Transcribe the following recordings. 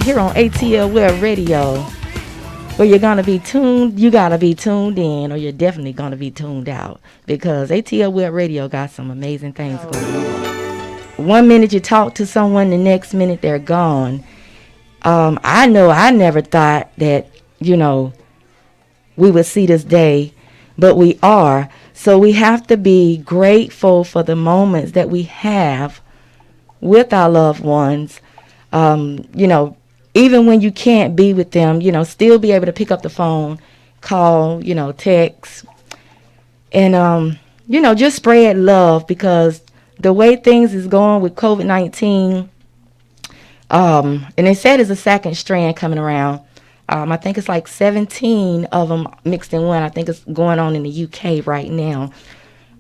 here on ATL Web Radio, where you're gonna be tuned. You gotta be tuned in, or you're definitely gonna be tuned out, because ATL Web Radio got some amazing things going on. One minute you talk to someone, the next minute they're gone. I know I never thought that, we would see this day, but we are. So we have to be grateful for the moments that we have with our loved ones. Even when you can't be with them, still be able to pick up the phone, call, text, and, just spread love, because the way things is going with COVID-19, and they said there's a second strand coming around. I think it's like 17 of them mixed in one. I think it's going on in the UK right now.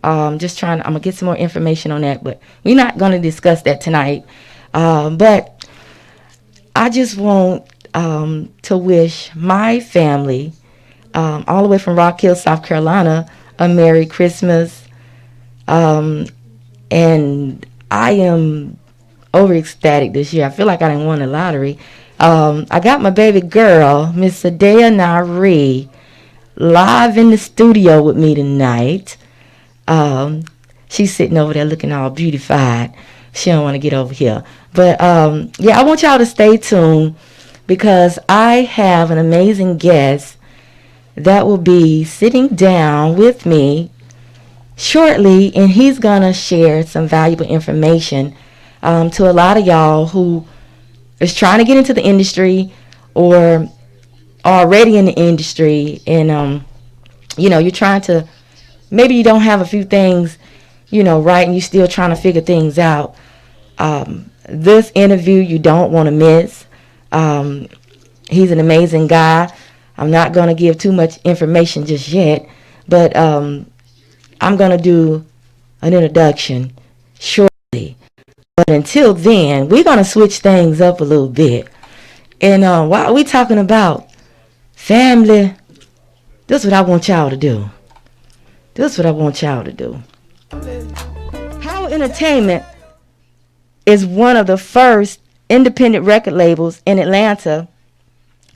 I'm going to get some more information on that, but we're not going to discuss that tonight. But I just want to wish my family, all the way from Rock Hill, South Carolina, a Merry Christmas. And I am over ecstatic this year. I feel like I didn't win the lottery. I got my baby girl, Miss Sadea Nari, live in the studio with me tonight. She's sitting over there looking all beautified. She don't want to get over here. But, I want y'all to stay tuned, because I have an amazing guest that will be sitting down with me shortly, and he's going to share some valuable information to a lot of y'all who is trying to get into the industry or already in the industry, and, you're trying to, maybe you don't have a few things, right, and you're still trying to figure things out. This interview you don't want to miss. He's an amazing guy. I'm not going to give too much information just yet, but I'm going to do an introduction shortly. But until then, we're going to switch things up a little bit. And while we're talking about family, this is what I want y'all to do. Howard Entertainment is one of the first independent record labels in Atlanta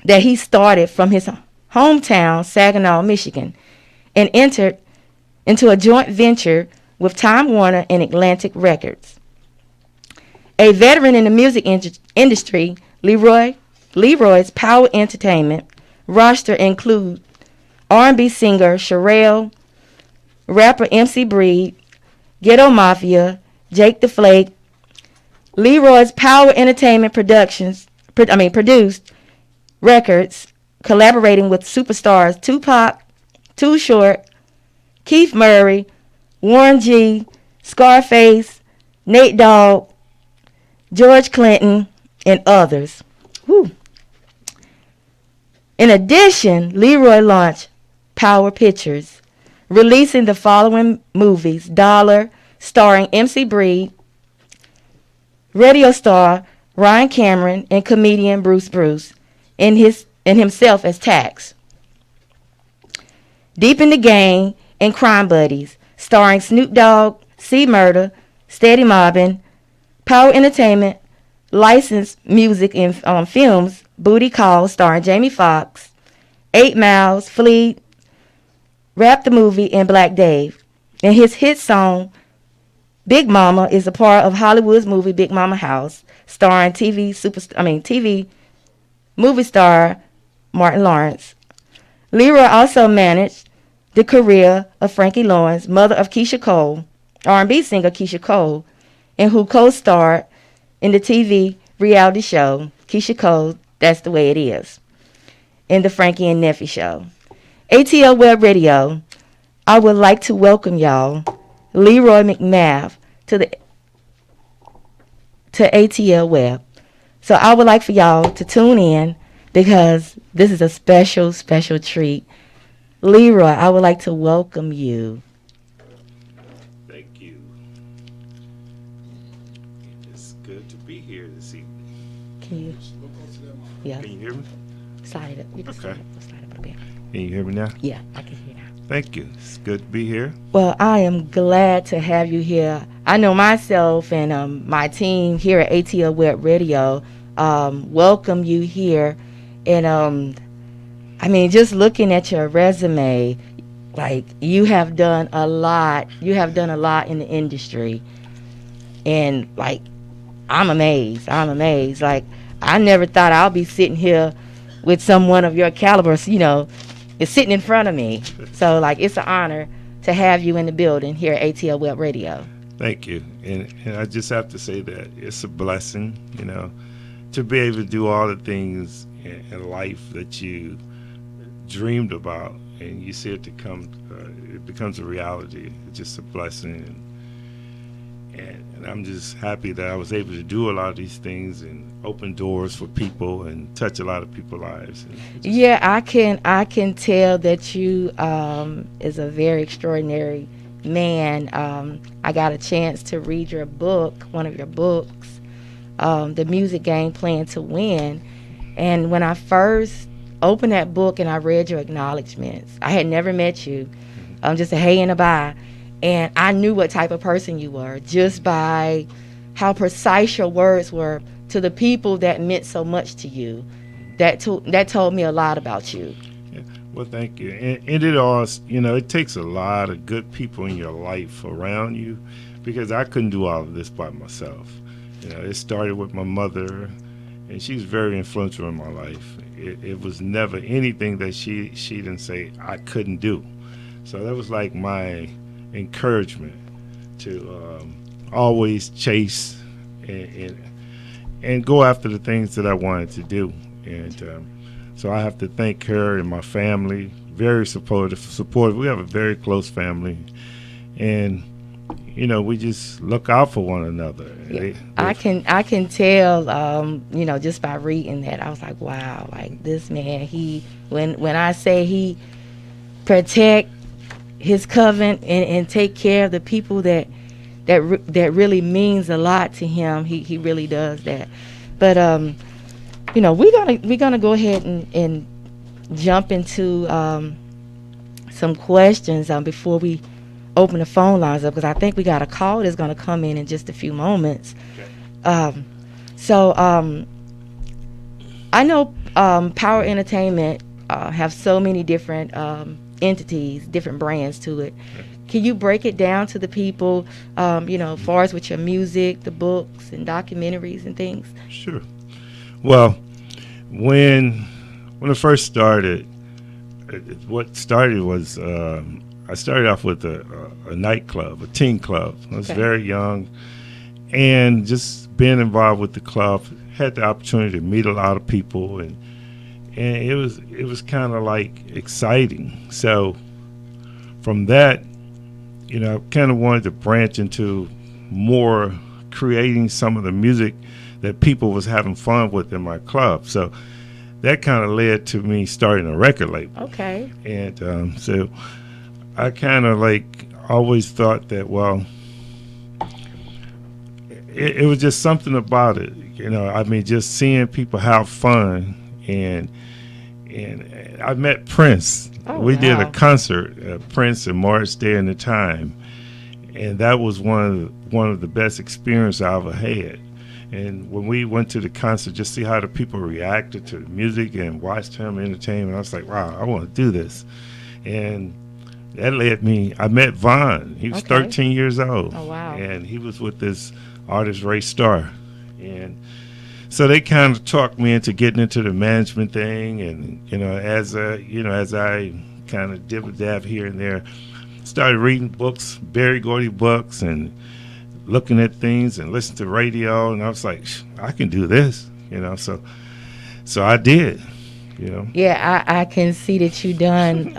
that he started from his hometown, Saginaw, Michigan, and entered into a joint venture with Time Warner and Atlantic Records. A veteran in the music industry, Leroy's Power Entertainment roster includes R&B singer Sherelle, rapper MC Breed, Ghetto Mafia, Jake the Flake. Leroy's Power Entertainment produced records collaborating with superstars Tupac, Too Short, Keith Murray, Warren G, Scarface, Nate Dogg, George Clinton, and others. Whew. In addition, Leroy launched Power Pictures, releasing the following movies: Dollar, starring MC Breed, radio star Ryan Cameron, and comedian Bruce, and himself as Tax. Deep in the Game and Crime Buddies, starring Snoop Dogg, C Murder, Steady Mobbin. Power Entertainment licensed music in films: Booty Call, starring Jamie Foxx, 8 Miles, Fleet, Rap the Movie, and Black Dave. And his hit song Big Mama is a part of Hollywood's movie Big Mama House, starring TV movie star Martin Lawrence. Leroy also managed the career of Frankie Lawrence, mother of Keisha Cole, R&B singer Keisha Cole, and who co-starred in the TV reality show Keisha Cole, That's the Way It Is, in the Frankie and Nephew show. ATL Web Radio, I would like to welcome y'all, Leroy McMath, to ATL Web. So I would like for y'all to tune in, because this is a special, special treat. Leroy, I would like to welcome you. Thank you. It's good to be here this evening. Can you? Yeah. Can you hear me? Slide it up. You can Okay. slide it up a bit. Can you hear me now? Yeah, I can hear now. Thank you. It's good to be here. Well, I am glad to have you here. I know myself and my team here at ATL Web Radio, welcome you here. And I mean, just looking at your resume, like you have done a lot. You have done a lot in the industry, and like I'm amazed. I'm amazed. Like I never thought I'll be sitting here with someone of your caliber. You know, is sitting in front of me. So like it's an honor to have you in the building here at ATL Web Radio. Thank you. And I just have to say that it's a blessing, to be able to do all the things in life that you dreamed about, and you see it to come, it becomes a reality. It's just a blessing. And I'm just happy that I was able to do a lot of these things and open doors for people and touch a lot of people's lives. Yeah, I can tell that you is a very extraordinary man. I got a chance to read your book, one of your books, The Music Game Plan to Win. And when I first opened that book and I read your acknowledgments, I had never met you, just a hey and a bye. And I knew what type of person you were just by how precise your words were to the people that meant so much to you. That told me a lot about you. Yeah. Well, thank you. And it all, it takes a lot of good people in your life around you, because I couldn't do all of this by myself. It started with my mother, and she's very influential in my life. It was never anything that she didn't say I couldn't do. So that was like my encouragement to always chase and go after the things that I wanted to do. And so I have to thank her and my family. Very supportive. We have a very close family, and we just look out for one another. Yeah. I can tell, just by reading that, I was like, wow, like this man, when I say he protect his covenant and take care of the people that really means a lot to him, he really does that. But we're gonna go ahead and jump into some questions before we open the phone lines up, because I think we got a call that's going to come in just a few moments. Okay. I know Power Entertainment have so many different entities, different brands to it. Can you break it down to the people, as far as with your music, the books and documentaries and things? Sure. Well, when I first started, what started was I started off with a nightclub, a teen club. I was very young, and just being involved with the club, had the opportunity to meet a lot of people, and it was kind of like exciting. So from that, I kind of wanted to branch into more creating some of the music that people was having fun with in my club. So that kind of led to me starting a record label. Okay. And so I kind of like always thought that, well, it was just something about it. Just seeing people have fun. And I met Prince. We did a concert, Prince and Morris Day and the Time. And that was one of the best experiences I ever had. And when we went to the concert, just see how the people reacted to the music and watched him entertain, I was like, wow, I want to do this. And that led me, I met Vaughn. He was 13 years old. Oh, wow. And he was with this artist, Ray Starr. And so they kind of talked me into getting into the management thing. And, as I kind of dib-a-dab here and there, started reading books, Berry Gordy books, and looking at things and listening to radio. And I was like, I can do this, So I did. Yeah, I can see that you've done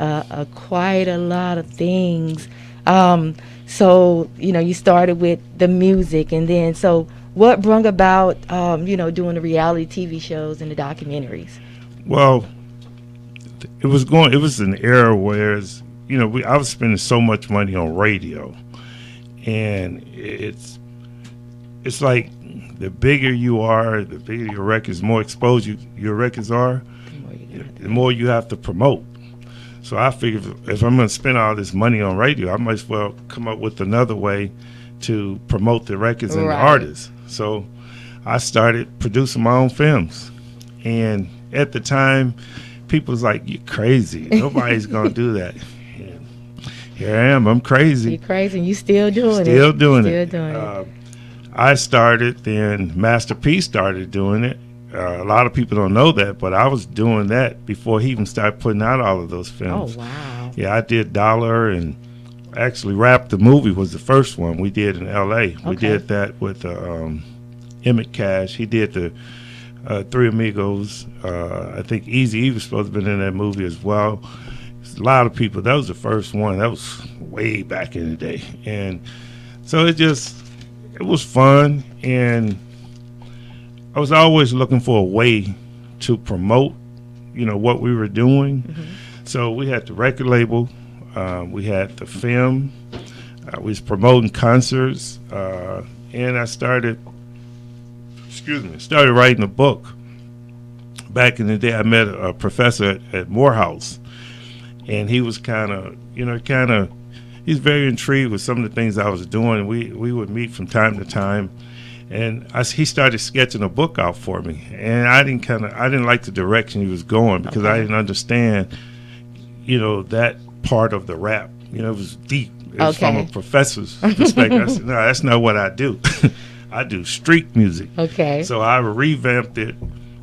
quite a lot of things. So, you started with the music, and then, so what brought about, doing the reality TV shows and the documentaries? Well, it was an era where, I was spending so much money on radio, and it's like the bigger you are, the bigger your records, the more exposed your records are, the more you have to promote. So I figured if I'm going to spend all this money on radio, I might as well come up with another way to promote the records and the artists. So I started producing my own films. And at the time, people was like, "You crazy? Nobody's gonna do that." And here I am. I'm crazy. You're crazy, and you still doing it. Still doing Still it. doing it. I started, then Master P started doing it. A lot of people don't know that, but I was doing that before he even started putting out all of those films. Oh, wow. Yeah, I did Dollar, and actually Rap the Movie was the first one we did in L.A. We did that with Emmett Cash. He did the Three Amigos. I think Easy was supposed to have been in that movie as well. A lot of people. That was the first one. That was way back in the day. And so it was fun, and I was always looking for a way to promote, what we were doing. Mm-hmm. So we had the record label, we had the film, we was promoting concerts, and I started writing a book. Back in the day, I met a professor at Morehouse, and he was he's very intrigued with some of the things I was doing. And we would meet from time to time. And he started sketching a book out for me, and I didn't like the direction he was going, because I didn't understand, that part of the rap. It was deep. It was from a professor's perspective. I said, no, that's not what I do. I do street music. Okay. So I revamped it,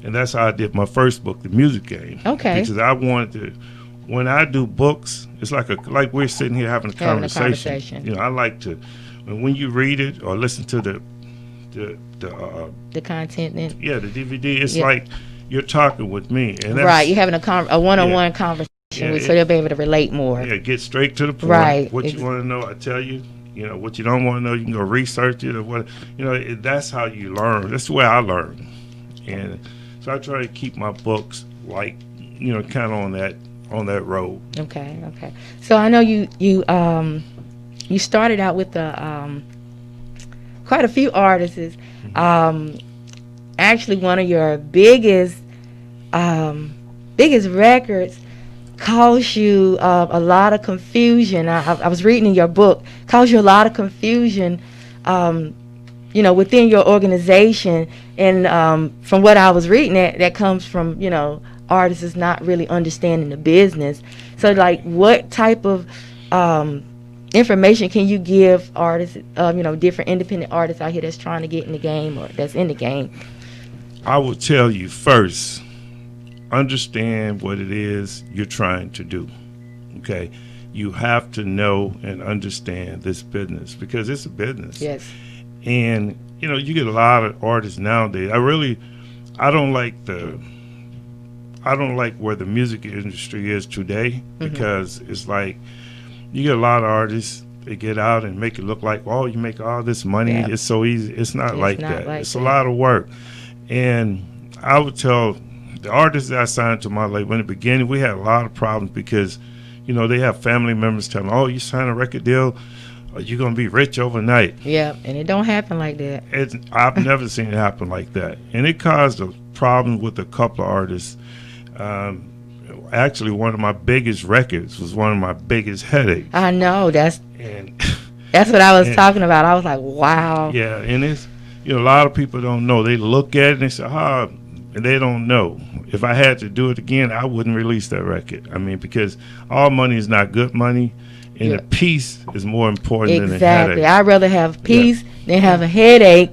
and that's how I did my first book, The Music Game. Okay. Because I wanted to, when I do books, it's like we're sitting here having a conversation. I like to, when you read it or listen to the content, then the DVD, it's like you're talking with me, and that's, right, you're having a one-on-one conversation with, so they'll be able to relate more. Get straight to the point. Right. What you want to know, I tell you. What you don't want to know, you can go research it, or what. That's how you learn. That's the way I learn. And so I try to keep my books kind of on that road. Okay. So I know you started out with quite a few artists. Actually, one of your biggest records caused you a lot of confusion. I was reading in your book, caused you a lot of confusion, within your organization. And from what I was reading, that comes from, artists is not really understanding the business. So, what type of information can you give artists, different independent artists out here that's trying to get in the game or that's in the game? I will tell you first, understand what it is you're trying to do. Okay? You have to know and understand this business, because it's a business. Yes. And, you get a lot of artists nowadays. I don't like where the music industry is today, because it's like, you get a lot of artists, they get out and make it look like, you make all this money. Yep. It's so easy. It's not like that. It's a lot of work. And I would tell the artists that I signed to my label in the beginning, we had a lot of problems, because, they have family members telling them, you sign a record deal, you're going to be rich overnight. Yeah, and it don't happen like that. I've never seen it happen like that. And it caused a problem with a couple of artists. Actually, one of my biggest records was one of my biggest headaches. I know. That's what I was talking about. I was like, wow. Yeah, and it's, a lot of people don't know. They look at it and they say, and they don't know. If I had to do it again, I wouldn't release that record. I mean, because all money is not good money, and the peace is more important than the headache. Exactly. I'd rather have peace than have a headache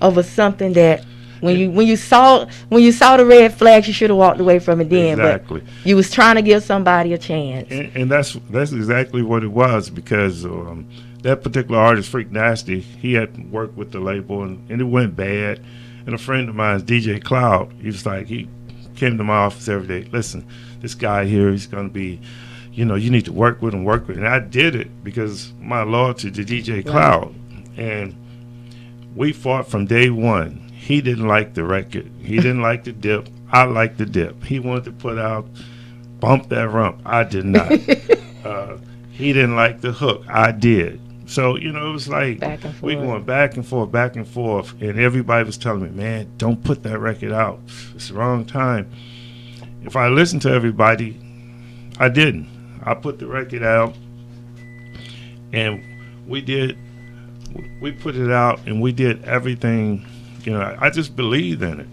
over something that when you saw the red flags, you should have walked away from it then. Exactly. But you was trying to give somebody a chance. And that's exactly what it was, because that particular artist, Freak Nasty, he had worked with the label, and it went bad. And a friend of mine, DJ Cloud, he came to my office every day. Listen, this guy here, he's going to be, you need to work with him. And I did it because my loyalty to DJ Cloud. And we fought from day one. He didn't like the record. He didn't like the dip. I liked the dip. He wanted to put out Bump That Rump. I did not. He didn't like the hook. I did. So, it was like we going back and forth, and everybody was telling me, man, don't put that record out. It's the wrong time. If I listened to everybody, I didn't. I put the record out, and we put it out, and we did everything I just believed in it.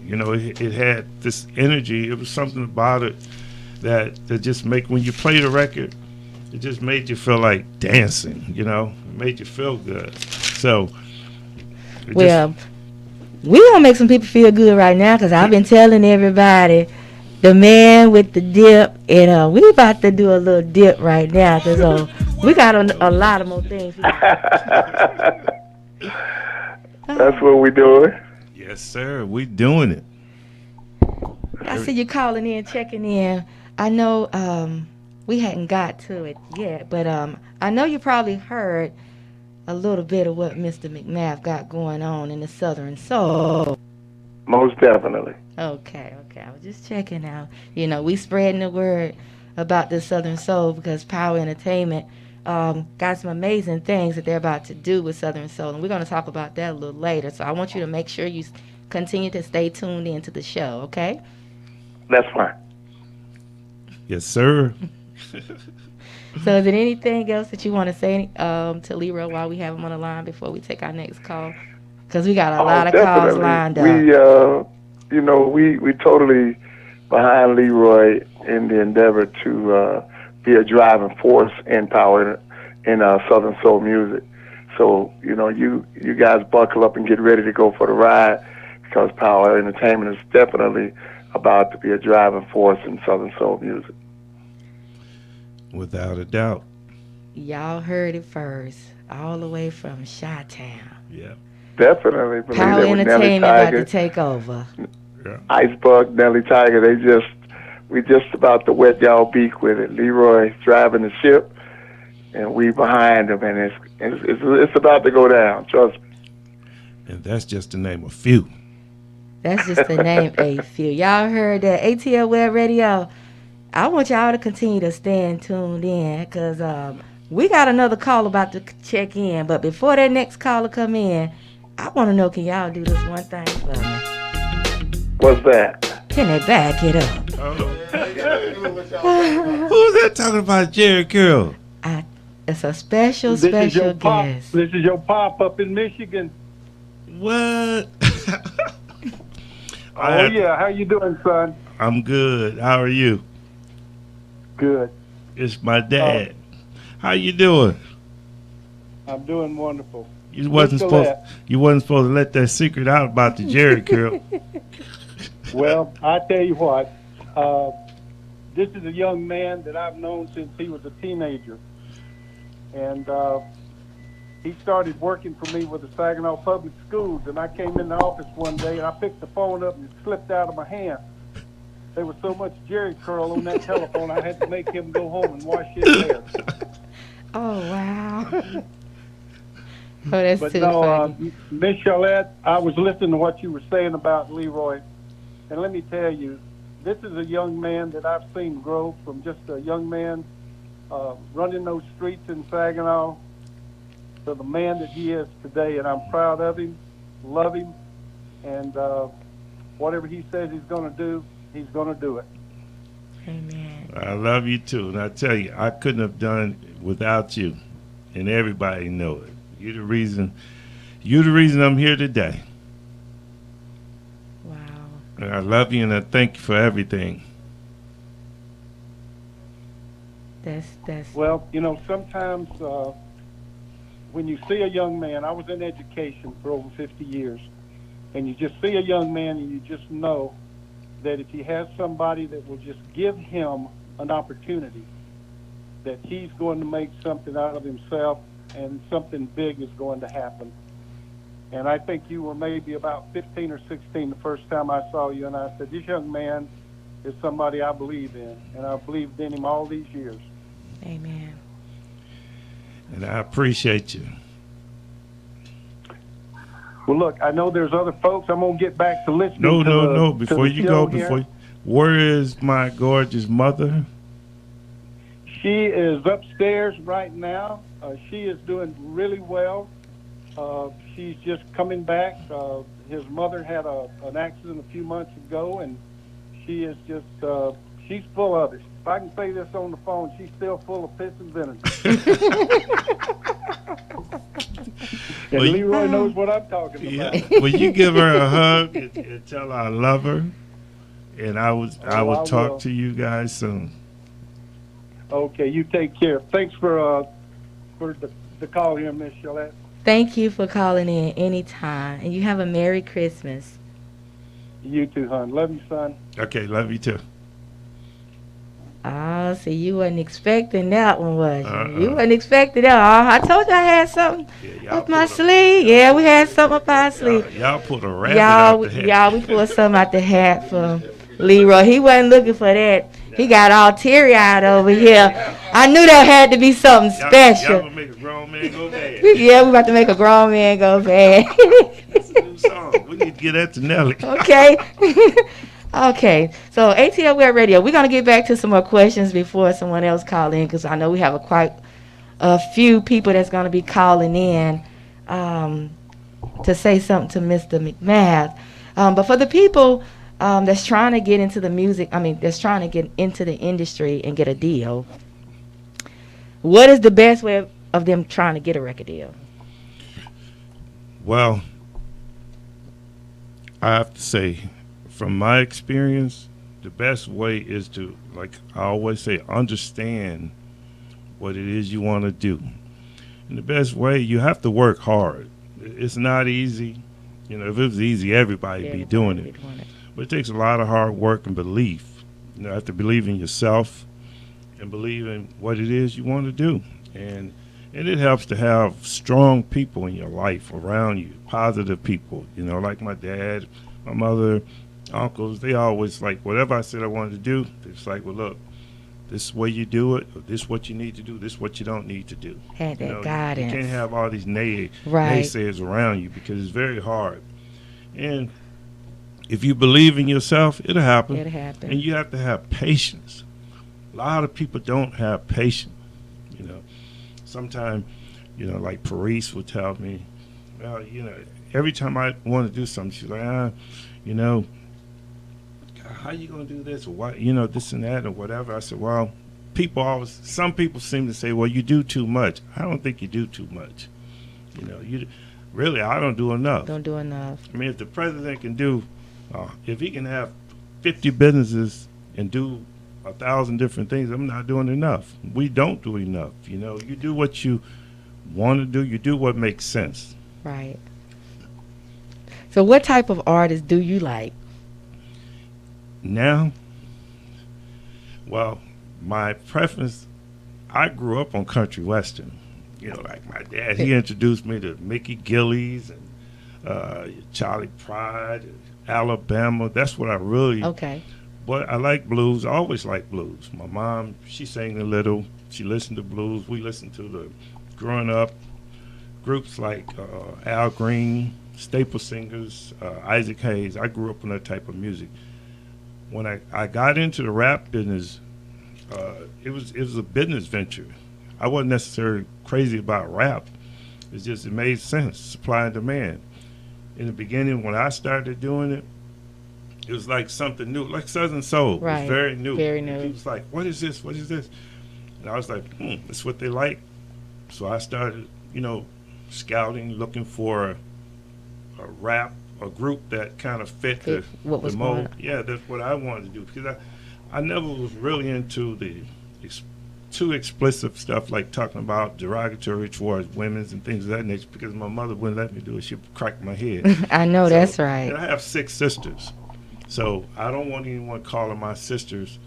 It had this energy. It was something about it that just when you play the record, it just made you feel like dancing. It made you feel good. So, well, we gonna make some people feel good right now because I've been telling everybody the man with the dip, and we about to do a little dip right now because we got a lot of more things. That's what we doing. Yes, sir. We doing it. I see you calling in, checking in. I know we hadn't got to it yet, but I know you probably heard a little bit of what Mr. McNabb got going on in the Southern Soul. Most definitely. Okay. I was just checking out. We spreading the word about the Southern Soul because Power Entertainment got some amazing things that they're about to do with Southern Soul, and we're going to talk about that a little later. So I want you to make sure you continue to stay tuned into the show, okay? That's fine. Yes, sir. So is there anything else that you want to say to Leroy while we have him on the line before we take our next call? Because we got a lot of calls lined up. We totally behind Leroy in the endeavor to be a driving force in power in Southern Soul music. So, you guys buckle up and get ready to go for the ride because Power Entertainment is definitely about to be a driving force in Southern Soul music. Without a doubt. Y'all heard it first, all the way from Chi-Town. Yeah. Definitely. Power Entertainment about to take over. Yeah. Icebug, Nelly Tiger, we just about to wet y'all beak with it. Leroy driving the ship, and we behind him, and it's about to go down. Trust me. And that's just to name a few. That's just to name a few. Y'all heard that ATL Web Radio. I want y'all to continue to stay tuned in because we got another call about to check in. But before that next caller come in, I want to know, can y'all do this one thing for me? What's that? Can they back it up? Who's that talking about Jerry Curl? It's a special guest. This is your pop up in Michigan. What? Yeah. How you doing, son? I'm good. How are you? Good. It's my dad. How you doing? I'm doing wonderful. You wasn't supposed to let that secret out about the Jerry curl. Well, I tell you what. This is a young man that I've known since he was a teenager, and he started working for me with the Saginaw Public Schools. And I came in the office one day and I picked the phone up and it slipped out of my hand. There was so much Jerry curl on that telephone, I had to make him go home and wash his hair. Oh, wow. Oh, that's too funny. Miss Charlotte, I was listening to what you were saying about Leroy, and let me tell you, this is a young man that I've seen grow from just a young man running those streets in Saginaw to the man that he is today, and I'm proud of him, love him, and whatever he says he's going to do, he's going to do it. Amen. I love you too, and I tell you, I couldn't have done it without you, and everybody know it. You're the reason I'm here today. Wow. And I love you, and I thank you for everything. That's. Well, sometimes when you see a young man, I was in education for over 50 years, and you just see a young man and you just know that if he has somebody that will just give him an opportunity, that he's going to make something out of himself and something big is going to happen. And I think you were maybe about 15 or 16 the first time I saw you, and I said, this young man is somebody I believe in, and I've believed in him all these years. Amen. And I appreciate you. Well, look, I know there's other folks. I'm going to get back to listening No. Before you go, where is my gorgeous mother? She is upstairs right now. She is doing really well. She's just coming back. His mother had an accident a few months ago, and she is just, she's full of it. If I can say this on the phone, she's still full of piss and vinegar. And Well, Leroy knows what I'm talking yeah. about. Will you give her a hug and tell her I love her? And I I will talk will. to you guys soon. Okay, you take care. Thanks for the call here, Miss Shalette. Thank you for calling in anytime. And you have a Merry Christmas. You too, hon. Love you, son. Okay, love you too. Oh, see, you wasn't expecting that one, was you? You Uh-uh. wasn't expecting that. Oh, I told you I had something Yeah, up my sleeve. Yeah, we had something up our sleeve. y'all pulled a rabbit out the hat. Y'all, we pulled something out the hat for Leroy. He wasn't looking for that. He got all teary-eyed over here. I knew there had to be something Y'all special. gonna make a grown man go bad. Yeah, we about to make a grown man go bad. That's a new song. We need to get that to Nelly. Okay. Okay. So ATL Web Radio, we're going to get back to some more questions before someone else call in, because I know we have quite a few people that's going to be calling in to say something to Mr. McMath. But for the people that's trying to get into the music, that's trying to get into the industry and get a deal, what is the best way of them trying to get a record deal? Well, I have to say, from my experience, the best way is to, like I always say, understand what it is you want to do. And the best way, you have to work hard. It's not easy. You know, if it was easy, everybody be doing it. But it takes a lot of hard work and belief. You have to believe in yourself and believe in what it is you want to do. And it helps to have strong people in your life around you, positive people, like my dad, my mother, uncles. They always like, whatever I said I wanted to do, it's like, well, look, this is the way you do it, or this is what you need to do, this is what you don't need to do. Had that guidance. You can't have all these naysayers around you, because it's very hard. And if you believe in yourself, it'll happen. And you have to have patience. A lot of people don't have patience. Sometimes, like Paris would tell me, well, every time I want to do something, she's like, how you going to do this? Or what, this and that or whatever. I said, well, some people seem to say, well, you do too much. I don't think you do too much. Really, I don't do enough. Don't do enough. I mean, if the president can do, if he can have 50 businesses and do 1,000 different things, I'm not doing enough. We don't do enough. You do what you want to do. You do what makes sense. Right. So what type of artist do you like? Now, well, my preference, I grew up on country western. Like my dad, he introduced me to Mickey Gillies and Charlie Pride, and Alabama. That's what I really. Okay. But I like blues. I always liked blues. My mom, she sang a little. She listened to blues. We listened to growing up, groups like Al Green, Staple Singers, Isaac Hayes. I grew up on that type of music. When I got into the rap business, it was a business venture. I wasn't necessarily crazy about rap. It's just it made sense, supply and demand. In the beginning, when I started doing it, it was like something new, like Southern Soul. Right. It was very new. Very new. And people was like, what is this? What is this? And I was like, that's what they like. So I started, scouting, looking for a rap, a group that kind of fit the mold. Yeah, that's what I wanted to do, because I never was really into the too explicit stuff, like talking about derogatory towards women and things of that nature, because my mother wouldn't let me do it. She'd crack my head. I know, that's right. And I have 6 sisters. So I don't want anyone calling my sisters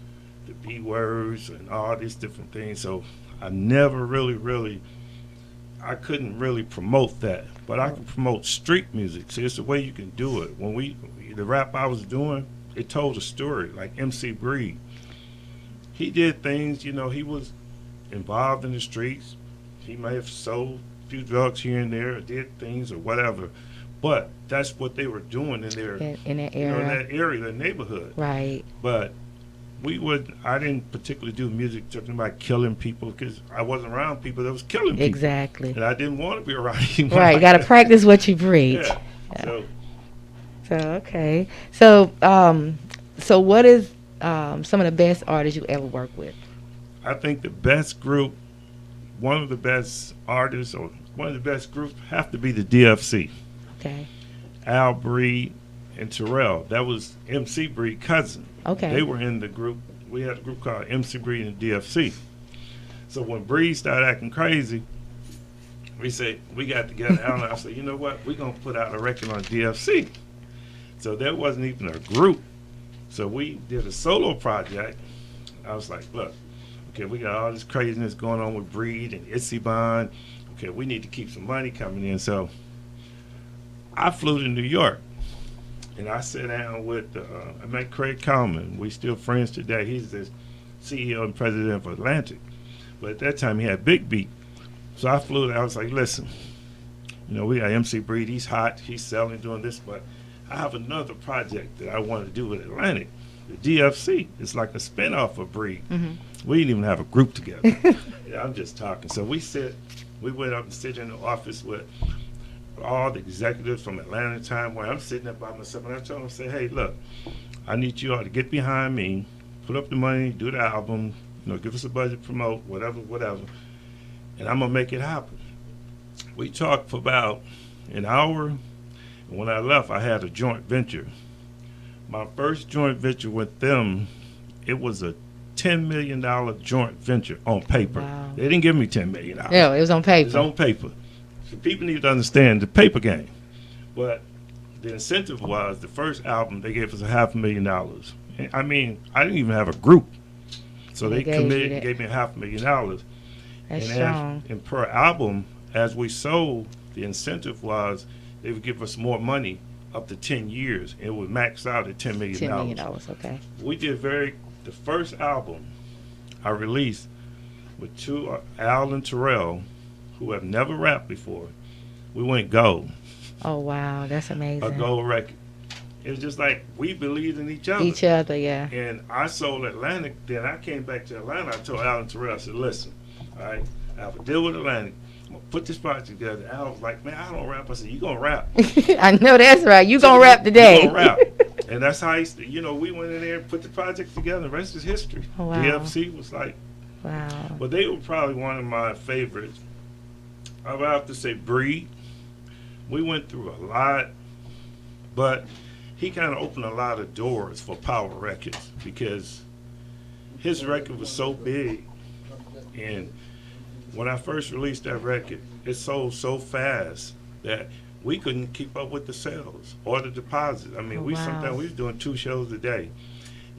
the B words and all these different things. So I never really, I couldn't really promote that. But I can promote street music. See, it's the way you can do it. The rap I was doing, it told a story, like MC Breed. He did things, he was involved in the streets. He may have sold a few drugs here and there, or did things or whatever. But that's what they were doing in that area, in that area, that neighborhood. Right. But I didn't particularly do music talking about killing people, because I wasn't around people that was killing people. Exactly. And I didn't want to be around anyone. Right. You got to practice what you preach. Yeah. So okay. So what is some of the best artists you ever worked with? I think the best group, one of the best artists, or one of the best groups have to be the DFC. Okay. Al Breed and Terrell. That was MC Breed cousin. Okay. They were in the group. We had a group called MC Breed and DFC. So when Breed started acting crazy, we said, we got together. Al and I said, you know what? We're going to put out a record on DFC. So there wasn't even a group. So we did a solo project. I was like, look, okay, we got all this craziness going on with Breed and Itsy Bond. Okay, we need to keep some money coming in. So I flew to New York. And I sat down with, I met Craig Coleman. We still friends today. He's the CEO and president of Atlantic. But at that time, he had Big Beat. So I flew there. I was like, listen, you know, we got MC Breed. He's hot. He's selling, doing this. But I have another project that I want to do with Atlantic, the DFC. It's like a spinoff of Breed. Mm-hmm. We didn't even have a group together. Yeah, I'm just talking. So we went up and sit in the office with all the executives from Atlanta time where I'm sitting there by myself, and I told them, say, hey, look, I need you all to get behind me, put up the money, do the album, you know, give us a budget, promote, whatever, and I'm going to make it happen. We talked for about an hour, and when I left, I had a joint venture. My first joint venture with them, it was a $10 million joint venture on paper. Wow. They didn't give me $10 million. Yeah, it was on paper. It was on paper. So people need to understand the paper game. But the incentive was the first album, they gave us $500,000. I mean, I didn't even have a group. So they committed and gave me $500,000. That's and strong. And per album, as we sold, the incentive was they would give us more money up to 10 years. It would max out at $10 million. $10 million, okay. We did the first album I released with two, Al and Terrell, who have never rapped before. We went gold. Oh, wow. That's amazing. A gold record. It was just like we believed in each other. Each other, yeah. And I sold Atlantic. Then I came back to Atlanta. I told Al and Terrell, I said, listen, all right, I have a deal with Atlantic. I'm going to put this project together. Al was like, man, I don't rap. I said, you going to rap. I know that's right. You going to rap today. You going to rap. And that's how, you know, we went in there and put the project together. The rest is history. Oh, wow. DFC was like, wow. But they were probably one of my favorites. I would have to say Breed. We went through a lot, but he kind of opened a lot of doors for Power Records because his record was so big. And when I first released that record, it sold so fast that we couldn't keep up with the sales or the deposits. I mean, sometimes we was doing 2 shows a day.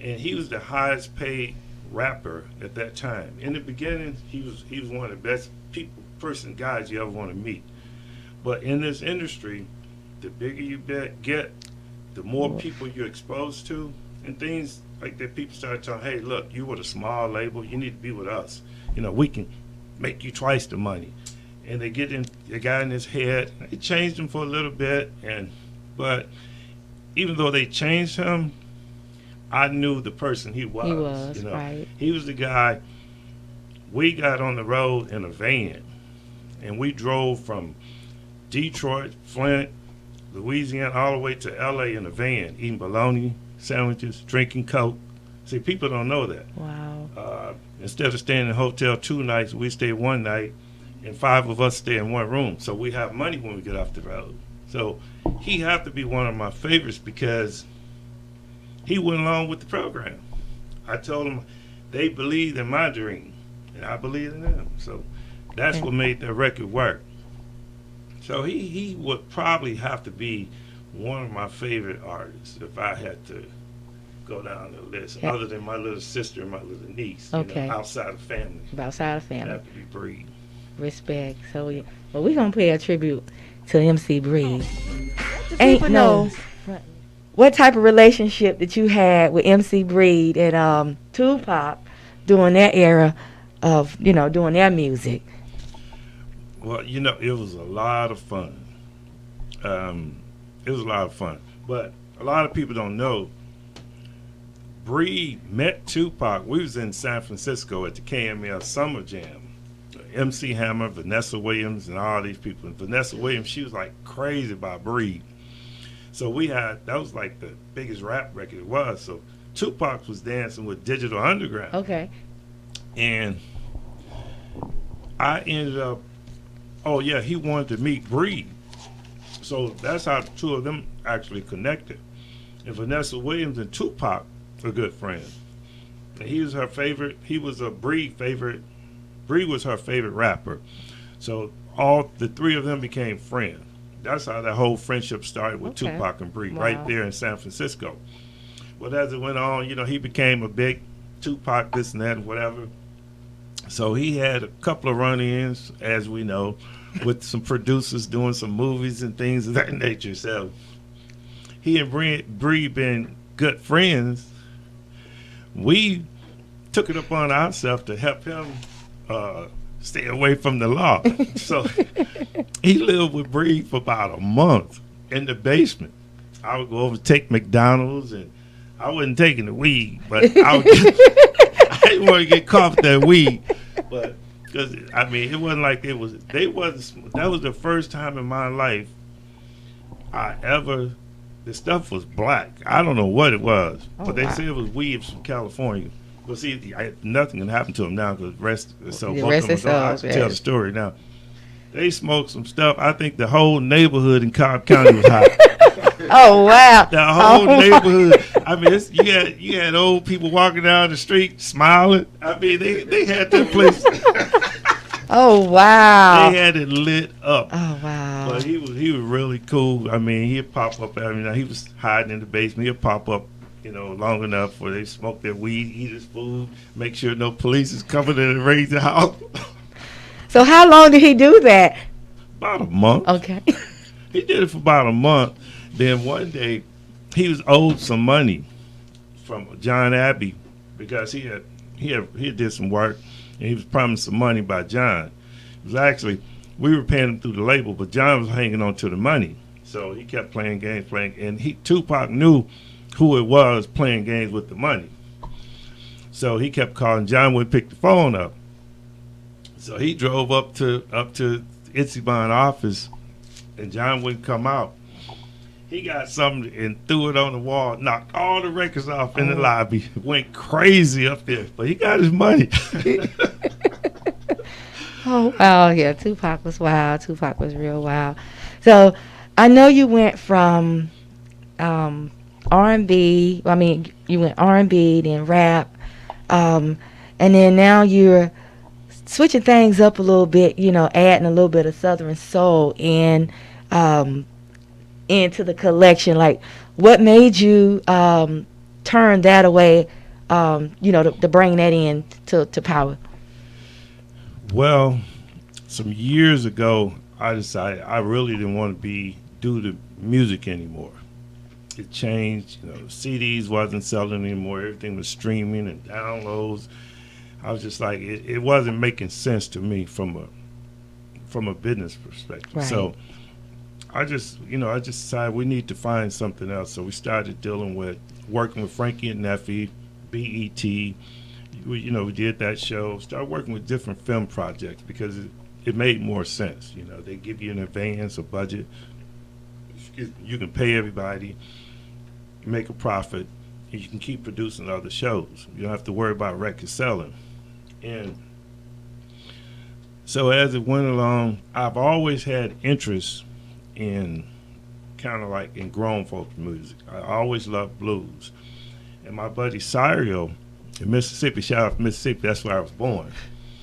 And he was the highest paid rapper at that time. In the beginning, he was one of the best guys you ever want to meet. But in this industry, the bigger you get, the more people you're exposed to, and things like that. People start telling, hey, look, you with a small label, you need to be with us. You know, we can make you twice the money. And they got in his head. It changed him for a little bit, but even though they changed him, I knew the person he was. He was, you know? right. He was the guy. We got on the road in a van, and we drove from Detroit, Flint, Louisiana, all the way to L.A. in a van, eating bologna sandwiches, drinking Coke. See, people don't know that. Wow. Instead of staying in a hotel 2 nights, we stayed 1 night, and 5 of us stay in 1 room. So we have money when we get off the road. So he had to be one of my favorites because he went along with the program. I told him they believed in my dream, and I believed in them. So that's what made the record work. So he would probably have to be one of my favorite artists if I had to go down the list, other than my little sister and my little niece, okay. You know, outside of family. Outside of family. Have to be Breed. Respect. So, well, we're going to pay a tribute to MC Breed. Ain't no. What type of relationship that you had with MC Breed and Tupac during that era of, you know, doing their music? Well, you know, it was a lot of fun. It was a lot of fun. But a lot of people don't know, Breed met Tupac. We was in San Francisco at the KML Summer Jam. MC Hammer, Vanessa Williams, and all these people. And Vanessa Williams, she was like crazy about Breed. So that was like the biggest rap record it was. So Tupac was dancing with Digital Underground. Okay. And I ended up Oh yeah, he wanted to meet Bree. So that's how the two of them actually connected. And Vanessa Williams and Tupac are good friends. And he was her favorite. He was a Bree favorite. Bree was her favorite rapper. So all the three of them became friends. That's how that whole friendship started with Okay. Tupac and Bree, right Wow. there in San Francisco. Well, as it went on, he became a big Tupac, this and that, and whatever. So he had a couple of run-ins, as we know, with some producers doing some movies and things of that nature. So he and Bree been good friends. We took it upon ourselves to help him stay away from the law. So he lived with Bree for about a month in the basement. I would go over to take McDonald's, and I wasn't taking the weed, but I didn't want to get caught with that weed. But because I mean, it wasn't like they wasn't. That was the first time in my life the stuff was black. I don't know what it was, Oh, but they wow. said it was weed from California. But see, nothing can happen to them now because so The both rest of is them I ours, can tell the yes. story now. They smoked some stuff. I think the whole neighborhood in Cobb County was high. Oh wow. The whole Oh, neighborhood. I mean, you had old people walking down the street smiling. I mean, they had that place. Oh wow. They had it lit up. Oh wow. But he was really cool. I mean, he'd pop up. I mean, he was hiding in the basement. He'd pop up, long enough where they smoke their weed, eat his food, make sure no police is coming in and raid the house. So how long did he do that? About a month. Okay. He did it for about a month. Then one day, he was owed some money from John Abbey because he did some work and he was promised some money by John. It was actually we were paying him through the label, but John was hanging on to the money. So he kept playing games, and Tupac knew who it was playing games with the money. So he kept calling. John wouldn't pick the phone up. So he drove up to Itzibon office, and John wouldn't come out. He got something and threw it on the wall, knocked all the records off in the lobby, went crazy up there. But he got his money. Oh wow. Yeah. Tupac was wild. Tupac was real wild. So I know you went from R&B. I mean, you went R&B, then rap, and then now you're switching things up a little bit. Adding a little bit of Southern soul into the collection. Like, what made you turn that away? To bring that in to Power. Well, some years ago, I decided I really didn't want to do the music anymore. It changed. CDs wasn't selling anymore. Everything was streaming and downloads. I was just like, it wasn't making sense to me from a business perspective. Right. So I just decided we need to find something else. So we started working with Frankie and Neffy, BET. We did that show. Started working with different film projects because it made more sense. They give you in advance a budget. You can pay everybody, make a profit, and you can keep producing other shows. You don't have to worry about record selling. And so as it went along, I've always had interest in kind of like in grown folk music. I always loved blues. And my buddy Sirio in Mississippi, shout out to Mississippi, that's where I was born.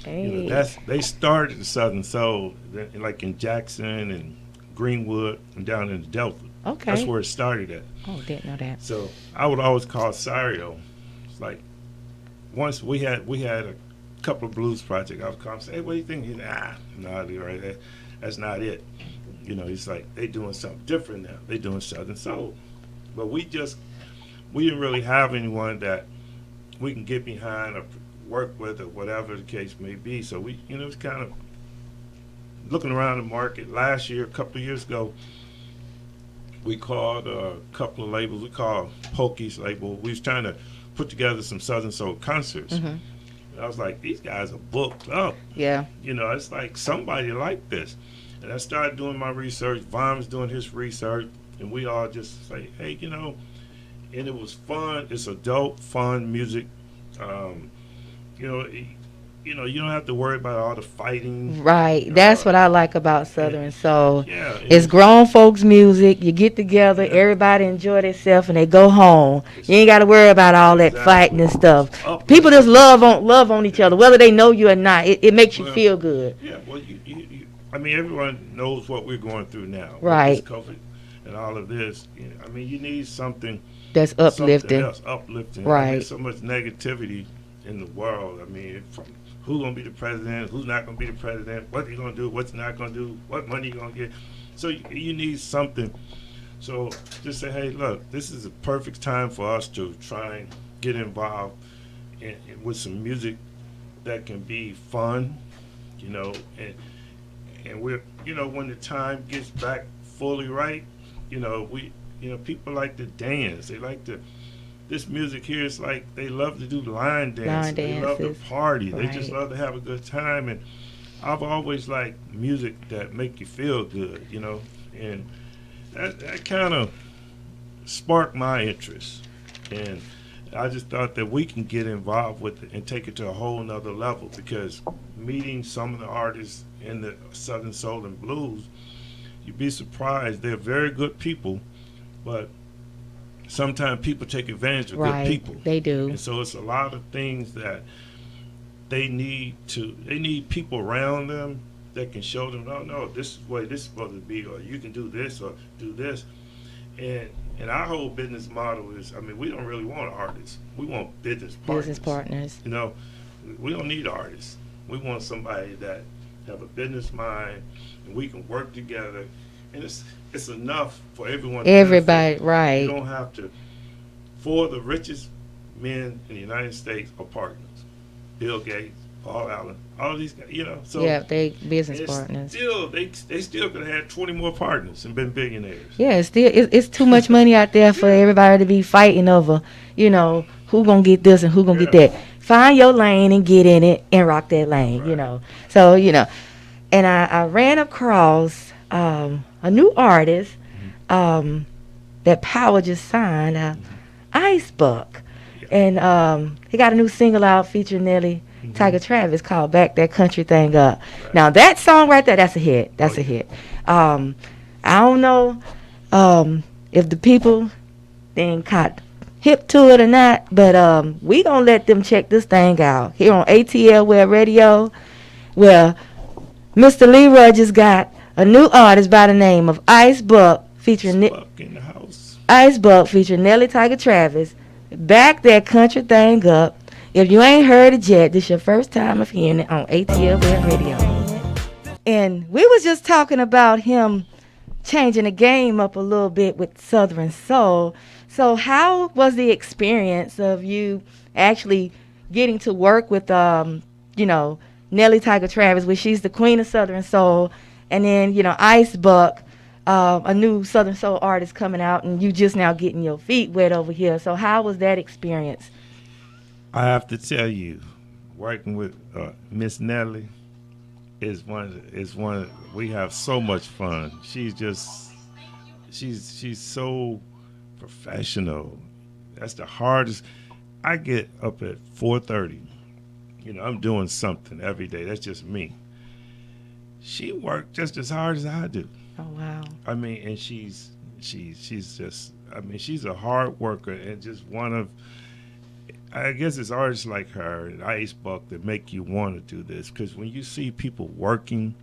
Hey. They started the Southern Soul like in Jackson and Greenwood and down in the Delta. Okay. That's where it started at. Oh, didn't know that. So I would always call Sirio. It's like once we had a couple of blues projects. I would call him and say, hey, what do you think? He's right. That's not it. He's like, they doing something different now. They doing Southern Soul. But we didn't really have anyone that we can get behind or work with or whatever the case may be. So we, it's kind of looking around the market. Last year, a couple of years ago, we called a couple of labels. We called Pokey's label. We was trying to put together some Southern Soul concerts. Mm-hmm. And I was like, these guys are booked up. Yeah. It's like somebody like this. And I started doing my research. Von's doing his research. And we all just say, hey, and it was fun. It's adult, fun music. you don't have to worry about all the fighting. Right. That's what I like about Southern Soul. Yeah, It's grown folks music. You get together, everybody enjoy themselves, and they go home. You ain't got to worry about all that fighting and stuff. People just love on each other, whether they know you or not. It makes you feel good. Yeah, well, I mean, everyone knows what we're going through now. Right. With this COVID and all of this. I mean, you need something that's uplifting. Something else uplifting. Right. I mean, there's so much negativity in the world. I mean, from who's going to be the president, who's not going to be the president, what you going to do, what's not going to do, what money you going to get. So you need something. So just say, hey, look, this is a perfect time for us to try and get involved with some music that can be fun, and we're, when the time gets back fully right, people like to dance. They like to. This music here is like they love to do line dances. They love to party. Right. They just love to have a good time. And I've always liked music that make you feel good, and that kind of sparked my interest. And I just thought that we can get involved with it and take it to a whole nother level, because meeting some of the artists in the Southern Soul and Blues, you'd be surprised. They're very good people, but sometimes people take advantage of good people. They do. And so it's a lot of things that they need people around them that can show them, no, this is the way this is supposed to be, or you can do this or do this. And our whole business model is, I mean, we don't really want artists. We want business partners. We don't need artists. We want somebody that have a business mind, and we can work together. And it's enough for everyone. Everybody, right. You don't have to. Four of the richest men in the United States are partners. Bill Gates, Paul Allen, all of these guys, So yeah, they business partners. Still, they still could have had 20 more partners and been billionaires. Yeah, it's too much money out there for everybody to be fighting over, who gonna get this and who gonna get that. Find your lane and get in it and rock that lane, right. So, and I ran across a new artist that Power just signed, Ice Buck. And he got a new single out featuring Nelly Tiger Travis called Back That Country Thing Up. Right. Now, that song right there, that's a hit. That's a hit. I don't know if the people then caught hip to it or not, but we going to let them check this thing out here on ATL Web Radio, where Mr. Leroy just got a new artist by the name of Ice Buck featuring Ice Buck featuring Nelly Tiger Travis. Back That Country Thing Up. If you ain't heard it yet, this your first time of hearing it on ATL Web Radio. And we was just talking about him changing the game up a little bit with Southern Soul. So how was the experience of you actually getting to work with, Nelly Tiger Travis, which she's the queen of Southern Soul, and then, Ice Buck, a new Southern Soul artist coming out, and you just now getting your feet wet over here. So how was that experience? I have to tell you, working with Miss Nelly is one. We have so much fun. She's so professional. That's the hardest. I get up at 4:30. I'm doing something every day. That's just me. She worked just as hard as I do. Oh wow! I mean, and she's just. I mean, she's a hard worker and just one of. I guess it's artists like her and Ice Buck that make you want to do this, because when you see people working,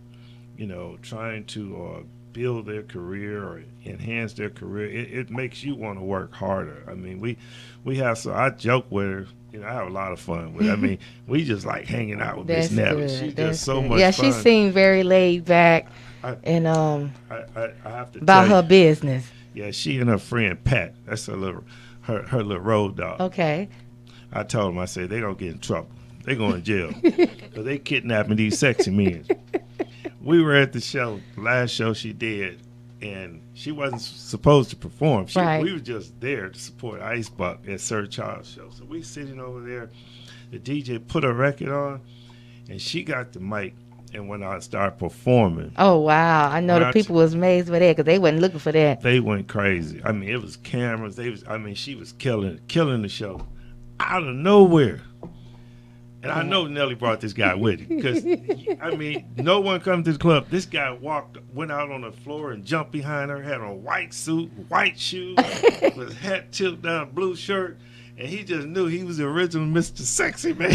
trying to build their career or enhance their career, it makes you want to work harder. I mean, we have. So I joke with her. I have a lot of fun with her. I mean, we just like hanging out with Miss Nelly. She's just so much fun. Yeah, she seemed very laid back. I have to about tell her business. Yeah, she and her friend Pat. That's her little road dog. Okay. I told them, I said, they're going to get in trouble. They're going to jail. Because they kidnapping these sexy men. We were at the show, the last show she did, and she wasn't supposed to perform. We were just there to support Ice Buck at Sir Charles' show. So we sitting over there. The DJ put a record on, and she got the mic. And when I started performing. Oh, wow. I know the people was amazed by that because they wasn't looking for that. They went crazy. I mean, it was cameras. She was killing the show out of nowhere. And I know Nelly brought this guy with him because, I mean, no one come to the club. This guy went out on the floor and jumped behind her, had on a white suit, white shoes, with his hat tipped down, blue shirt, and he just knew he was the original Mr. Sexy, man.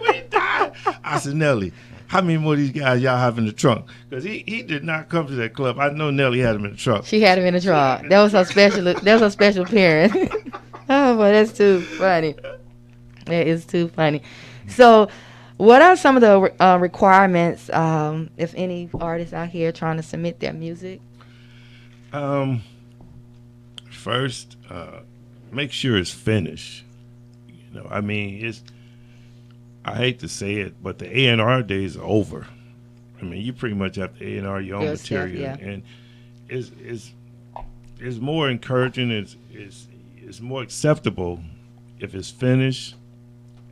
We died. I said, Nelly, how many more of these guys y'all have in the trunk? Because he did not come to that club. I know Nelly had him in the trunk. She had him in the trunk. That was her special. That was her special appearance. Oh, boy, that's too funny. That is too funny. So, what are some of the requirements, if any artists out here trying to submit their music? First, make sure it's finished. You know, I mean, I hate to say it, but the A&R days are over. I mean, you pretty much have to A&R your own material, and it's more encouraging. It's more acceptable if it's finished.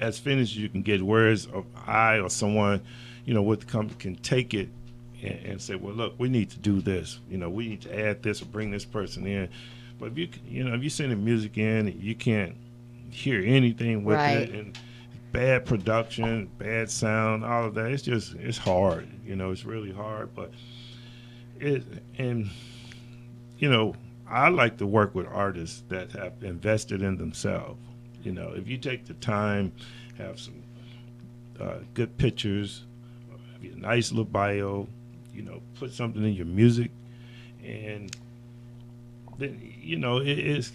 As finished as you can get, whereas I or someone, you know, with the company can take it and say, well, look, we need to do this. You know, we need to add this or bring this person in. But if you send the music in and you can't hear anything with it, and bad production, bad sound, all of that, it's hard. You know, it's really hard. But I like to work with artists that have invested in themselves. You know, if you take the time, have some good pictures, have a nice little bio, you know, put something in your music, and then, you know, it's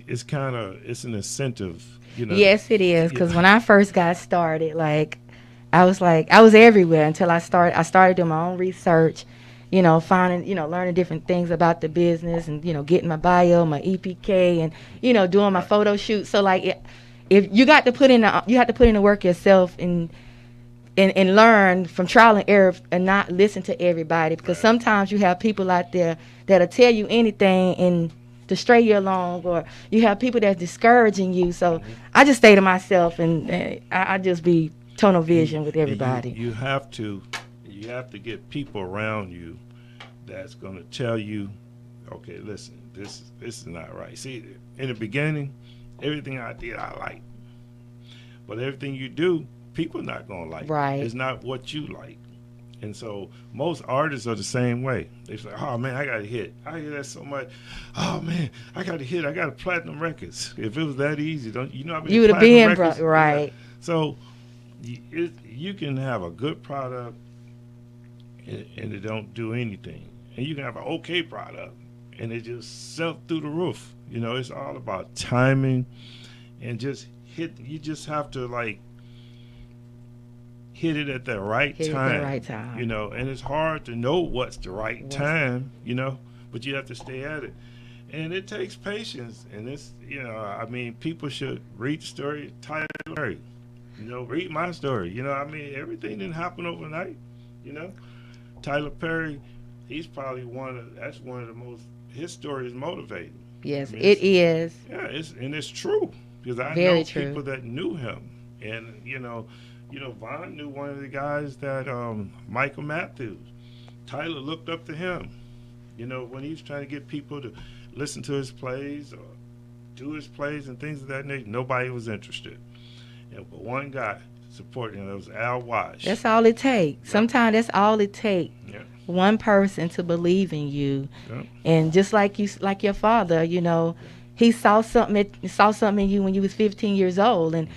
an incentive. You know. Yes, it is. Because when I first got started, I was everywhere until I started doing my own research, you know, learning different things about the business, and, you know, getting my bio, my EPK, and, you know, doing my photo shoot. So if you got to put in the work yourself and learn from trial and error, and not listen to everybody, because sometimes you have people out there that'll tell you anything and to stray you along, or you have people that's discouraging you. So I just stay to myself, and I just be tunnel vision with everybody. You have to get people around you that's going to tell you, okay, listen, this is not right. See, in the beginning, everything I did, I liked. But everything you do, people not going to like. Right. It's not what you like. And so most artists are the same way. They say, oh, man, I got a hit. I hear that so much. Oh, man, I got a hit. I got a platinum records. If it was that easy, you know how many you would have platinum been, records? right. Yeah. So you can have a good product and it don't do anything. And you can have an okay product and it just sell through the roof. You know, it's all about timing and you just have to hit it at the right time. You know, and it's hard to know what's the right time, you know, but you have to stay at it. And it takes patience. And it's, you know, I mean, people should read the story of Tyler Perry. You know, read my story. You know, I mean, everything didn't happen overnight, you know. Tyler Perry, he's probably that's one of the most, his story is motivating. Yes, I mean, it is. Yeah, it's true. Because I Very know true. people that knew him. And, you know, Vaughn knew one of the guys that, Michael Matthews. Tyler looked up to him. You know, when he was trying to get people to listen to his plays or do his plays and things of that nature, nobody was interested. But one guy supporting him, it was Al Wash. That's all it takes. Sometimes that's all it takes. Yeah. One person to believe in you. Yeah. And just like your father, you know, he saw something in you when you was 15 years old, and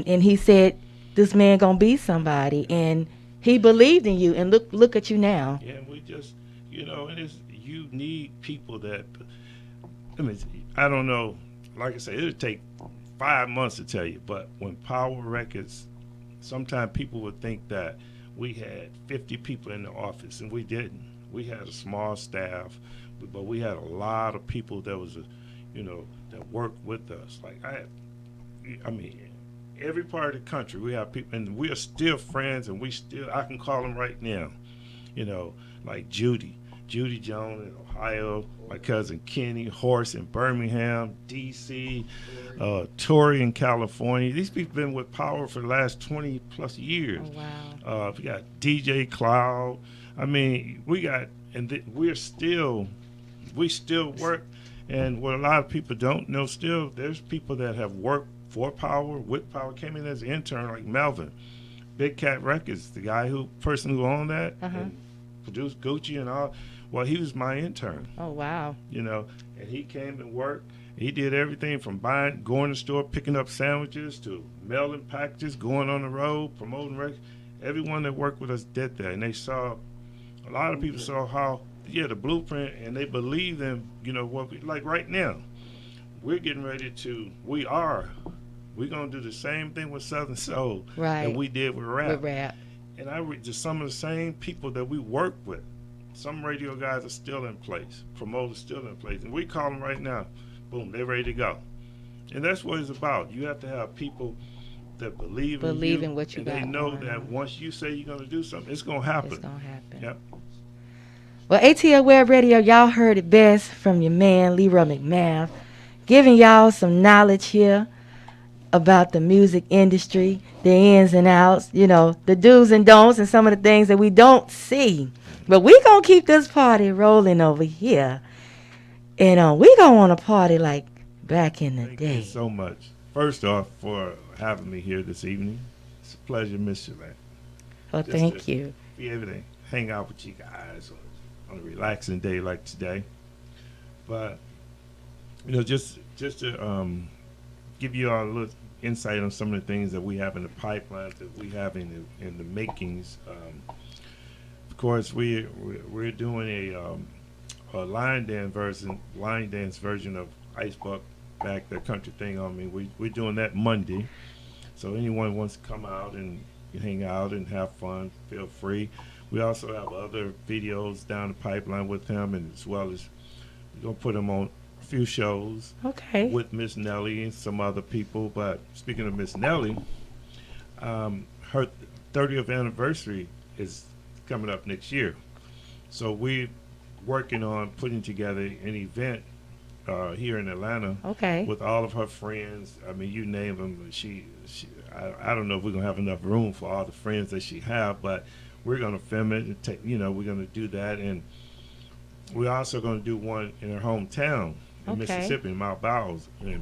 he said, this man gonna be somebody, and he believed in you, and look at you now. Yeah, we just, you know, you need people that, I mean, I don't know, like I say, it'll take 5 months to tell you, but when Power Records, sometimes people would think that we had 50 people in the office, and we didn't. We had a small staff, but we had a lot of people that worked with us. Like I mean, every part of the country, we have people, and we are still friends, and I can call them right now, you know, like Judy Jones in Ohio, my cousin Kenny Horse in Birmingham, D.C., Tori in California. These people been with Power for the last 20 plus years. Oh, wow. We got DJ Cloud. I mean, we still work. And what a lot of people don't know, still there's people that have worked For Power, with Power, came in as an intern like Melvin. Big Cat Records, the person who owned that and produced Gucci and all. Well, he was my intern. Oh, wow. And he came and worked. He did everything from going to the store, picking up sandwiches, to mailing packages, going on the road, promoting records. Everyone that worked with us did that, and a lot of people saw how, the blueprint, and they believed in, like right now, we're getting ready to, we're going to do the same thing with Southern Soul that we did with rap. And just some of the same people that we work with. Some radio guys are still in place, promoters still in place, and we call them right now. Boom, they're ready to go. And that's what it's about. You have to have people that believe in what you got. They know that once you say you're going to do something, it's going to happen. It's going to happen. Yep. Well, ATL Web Radio, y'all heard it best from your man, Leroy McMath, giving y'all some knowledge here about the music industry, the ins and outs, the do's and don'ts, and some of the things that we don't see. But we going to keep this party rolling over here. And we going to want to party like back in the day. Thank you so much. First off, for having me here this evening. It's a pleasure, Miss Shalane. Well, thank you. Be able to hang out with you guys on a relaxing day like today. But, just to give you all a little insight on some of the things that we have in the pipeline, that we have in the makings. Of course, we're doing a line dance version of Ice Buck Back, that country thing on me. We're doing that Monday. So anyone wants to come out and hang out and have fun, feel free. We also have other videos down the pipeline with him, and as well as we're going to put him on a few shows with Miss Nellie and some other people. But speaking of Miss Nellie, her 30th anniversary is coming up next year. So we're working on putting together an event here in Atlanta with all of her friends. I mean, you name them. I don't know if we're going to have enough room for all the friends that she have, but we're going to film it and we're going to do that. And we're also going to do one in her hometown in Mississippi, in Mount Bowles. And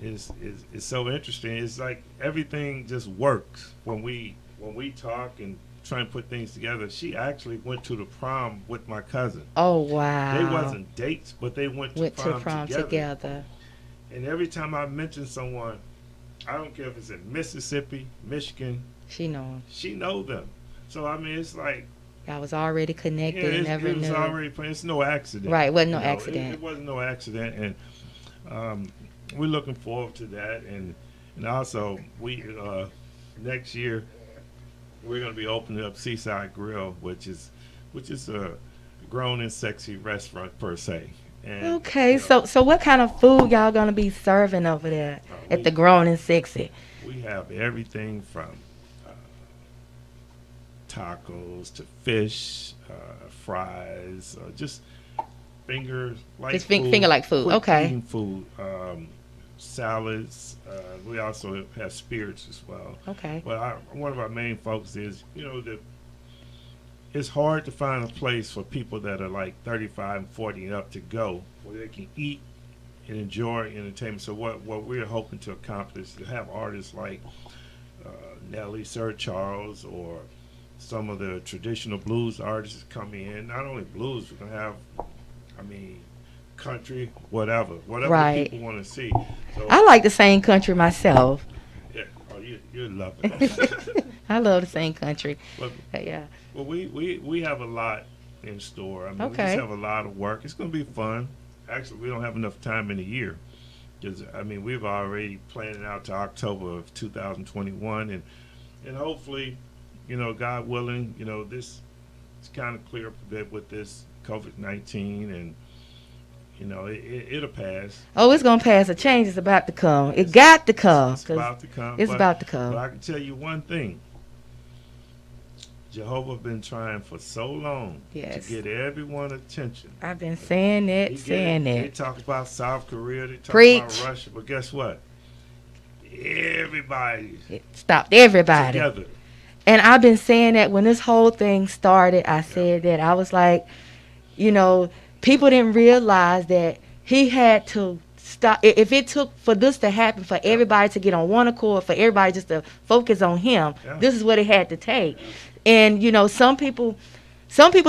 it's so interesting. It's like everything just works when we talk and try and put things together. She actually went to the prom with my cousin. Oh, wow. They wasn't dates, but they went to prom together. And every time I mention someone, I don't care if it's in Mississippi, Michigan, she know them. So I mean, it's like y'all was already connected and never knew. It's no accident. Right, it wasn't no accident. It wasn't no accident, and we're looking forward to that. And also we next year we're going to be opening up Seaside Grill, which is a grown and sexy restaurant per se. And, so what kind of food y'all going to be serving over there at the Grown and Sexy? We have everything from tacos to fish, fries, just finger like food. Finger like food. Eating food, salads. We also have spirits as well. But one of our main focus is, it's hard to find a place for people that are like 35 and 40 and up to go where they can eat and enjoy entertainment. So what we're hoping to accomplish is to have artists like Nelly, Sir Charles, or some of the traditional blues artists come in. Not only blues, we're going to have, country, whatever people want to see. So, I like to sing country myself. Yeah, you love it. I love to sing country. Yeah. Well, we have a lot in store. We just have a lot of work. It's going to be fun. Actually, we don't have enough time in the year because we've already planned it out to October of 2021, and hopefully, God willing, this is kind of clear up a bit with this COVID-19 and. It'll pass. Oh, it's going to pass. A change is about to come. It's got to come. It's about to come. But I can tell you one thing. Jehovah been trying for so long to get everyone's attention. I've been saying that. They talk about South Korea. They talk about Russia. But guess what? Everybody. It stopped everybody. Together. And I've been saying that when this whole thing started, I said that. I was like, people didn't realize that he had to stop, if it took for this to happen, for everybody to get on one accord, for everybody just to focus on him, this is what it had to take. And some people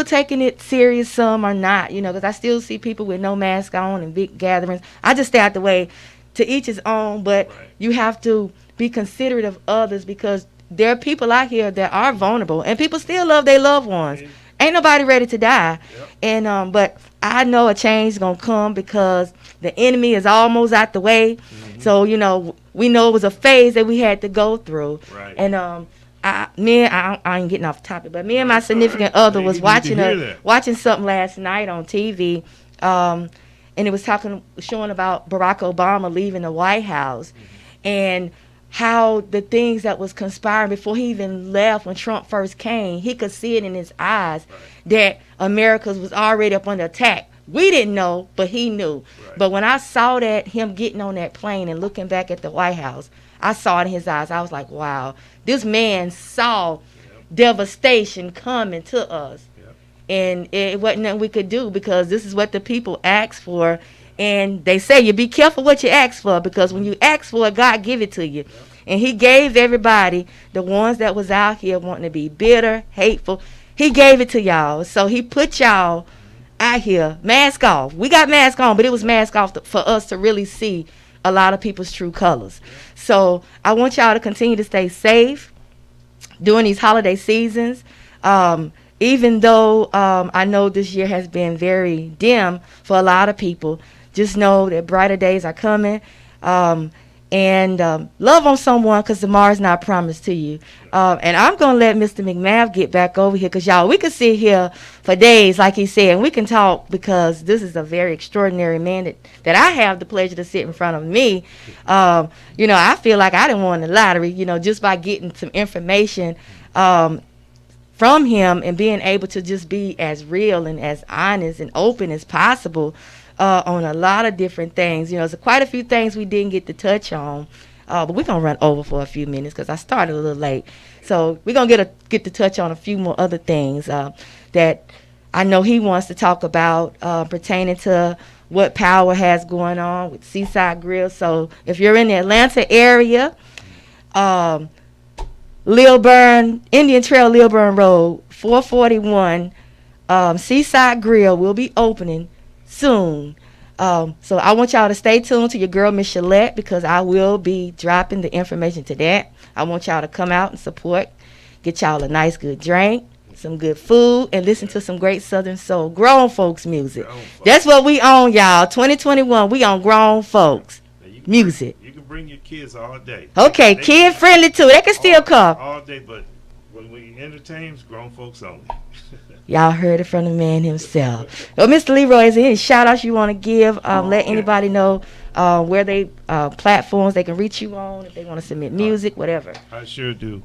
taking it serious, some are not. Because I still see people with no mask on and big gatherings. I just stay out the way. To each his own, but you have to be considerate of others, because there are people out here that are vulnerable, and people still love their loved ones. Ain't nobody ready to die. And but I know a change is gonna come, because the enemy is almost out the way. So we know it was a phase that we had to go through. And I ain't getting off topic, but me and my significant other was watching something last night on TV. And it was showing about Barack Obama leaving the White House, and how the things that was conspiring before he even left, when Trump first came, he could see it in his eyes that America was already up under attack. We didn't know, but he knew. But when I saw that, him getting on that plane and looking back at the White House, I saw it in his eyes. I was like, wow, this man saw devastation coming to us. And it wasn't nothing we could do, because this is what the people asked for. And they say you be careful what you ask for, because when you ask for it, God give it to you. And he gave everybody, the ones that was out here wanting to be bitter, hateful, he gave it to y'all. So he put y'all out here, mask off. We got mask on, but it was mask off for us to really see a lot of people's true colors. So I want y'all to continue to stay safe during these holiday seasons. Even though I know this year has been very dim for a lot of people, just know that brighter days are coming. And love on someone, because tomorrow's not promised to you. And I'm going to let Mr. McMath get back over here, because, y'all, we could sit here for days, like he said, and we can talk, because this is a very extraordinary man that I have the pleasure to sit in front of me. I feel like I didn't win the lottery, just by getting some information from him, and being able to just be as real and as honest and open as possible on a lot of different things. There's quite a few things we didn't get to touch on, but we're going to run over for a few minutes, because I started a little late. So we're going to get to touch on a few more other things that I know he wants to talk about pertaining to what Power has going on with Seaside Grill. So if you're in the Atlanta area, Lilburn, Indian Trail, Lilburn Road, 441, Seaside Grill will be opening soon. So I want y'all to stay tuned to your girl, Miss Shalette, because I will be dropping the information to that. I want y'all to come out and support, get y'all a nice, good drink, some good food, and listen to some great Southern Soul, grown folks music. That's what we own, y'all. 2021, we on grown folks music. You can bring your kids all day. Okay, kid friendly too. They can still come all day, but when we entertain, it's grown folks only. Y'all heard it from the man himself. Well, Mr. Leroy, is there any shout outs you want to give? Let anybody know where they platforms they can reach you on, if they want to submit music, whatever. I sure do.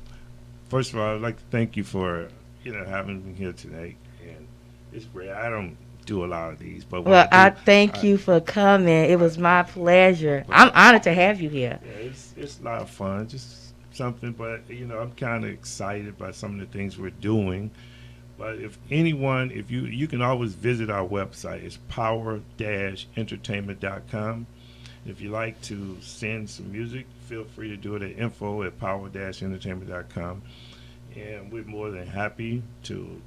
First of all, I'd like to thank you for having me here tonight. And it's great. I don't do a lot of these, but I thank you for coming. It was my pleasure. I'm honored to have you here. Yeah, it's a lot of fun. Just something, but I'm kind of excited by some of the things we're doing. But if you can always visit our website. It's power-entertainment.com. If you like to send some music, feel free to do it at info@power-entertainment.com. And we're more than happy to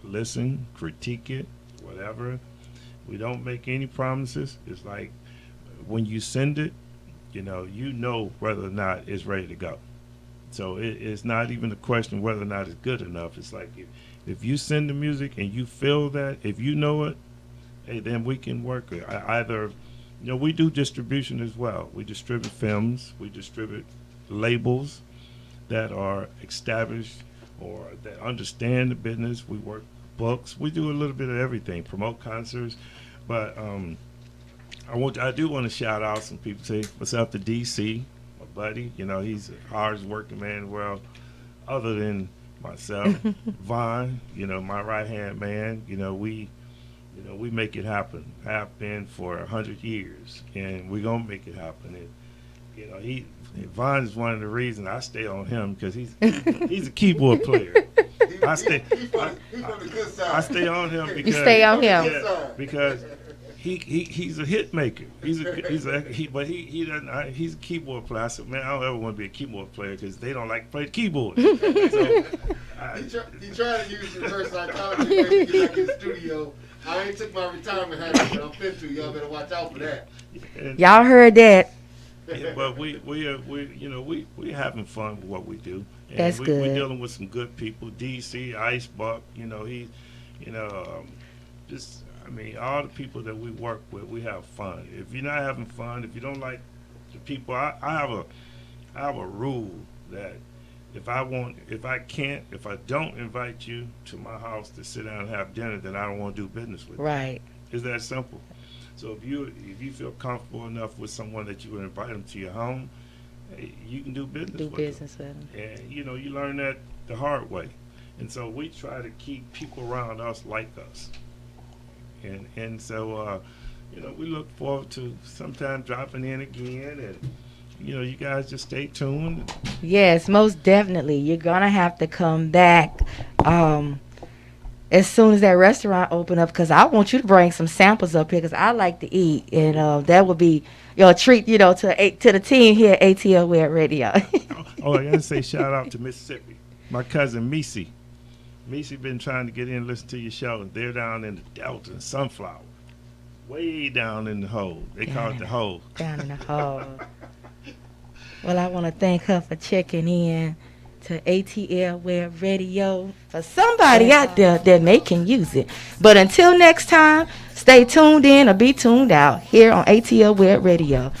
listen, critique it, whatever. We don't make any promises. It's like when you send it, you know whether or not it's ready to go. So it's not even a question whether or not it's good enough. It's like if you send the music and you feel that, if you know it, hey, then we can work it. Either, we do distribution as well. We distribute films. We distribute labels that are established or that understand the business. We work books. We do a little bit of everything, promote concerts. But I do want to shout out some people. Say what's up to DC, my buddy. He's the hardest working man in the world, other than myself. Vaughn, my right hand man. We make it happen. Have been for 100 years, and we're gonna make it happen. And Vaughn is one of the reasons I stay on him, because he's a keyboard player. I stay on him because you stay on him. Because he's a hit maker. But he doesn't. He's a keyboard player. I said, man, I don't ever want to be a keyboard player because they don't like to play the keyboard. So he tried to use reverse psychology maybe to get back in the studio. I ain't took my retirement hat, but I'm fit to. Y'all better watch out for that. Y'all heard that. Yeah, but we having fun with what we do. And That's good. We're dealing with some good people. DC, Ice Buck, all the people that we work with, we have fun. If you're not having fun, if you don't like the people, I have a rule that if I don't invite you to my house to sit down and have dinner, then I don't want to do business with you. Right. It's that simple. So if you feel comfortable enough with someone that you would invite them to your home, you can do business with them. And you learn that the hard way. And so we try to keep people around us like us. And so we look forward to sometime dropping in again, and you guys just stay tuned. Yes, most definitely. You're gonna have to come back as soon as that restaurant open up, because I want you to bring some samples up here, because I like to eat, and that would be a treat, to the team here at ATL Web Radio. I gotta say shout out to Mississippi. My cousin Misi. Misi been trying to get in and listen to your show. They're down in the Delta and Sunflower, way down in the hole. They call it the hole. Down in the hole. Well, I want to thank her for checking in to ATL Web Radio, for somebody out there that may can use it. But until next time, stay tuned in or be tuned out here on ATL Web Radio.